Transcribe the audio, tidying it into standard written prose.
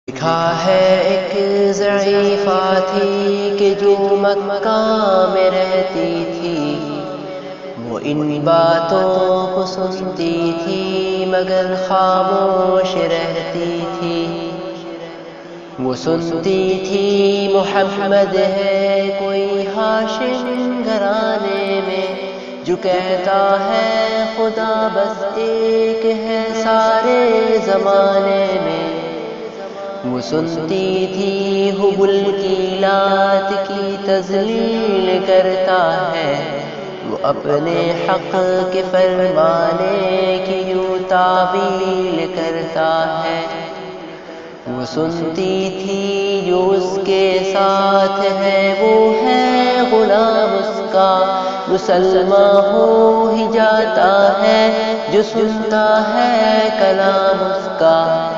لکھا ہے ایک ضعیفہ تھی کہ جو مکہ میں رہتی تھی، وہ ان باتوں کو سنتی تھی مگر خاموش رہتی تھی۔ وہ سنتی تھی محمد ہے کوئی ہاشم گھرانے میں، جو کہتا ہے خدا بس ایک ہے سارے زمانے میں۔ وہ سنتی تھی حبل کی لات کی تذلیل کرتا ہے، وہ اپنے حق کے فرمانے کی یوں تعویل کرتا ہے۔ وہ سنتی تھی جو اس کے ساتھ ہے وہ ہے غلام اس کا، مسلمان ہو ہی جاتا ہے جو سنتا ہے کلام اس کا۔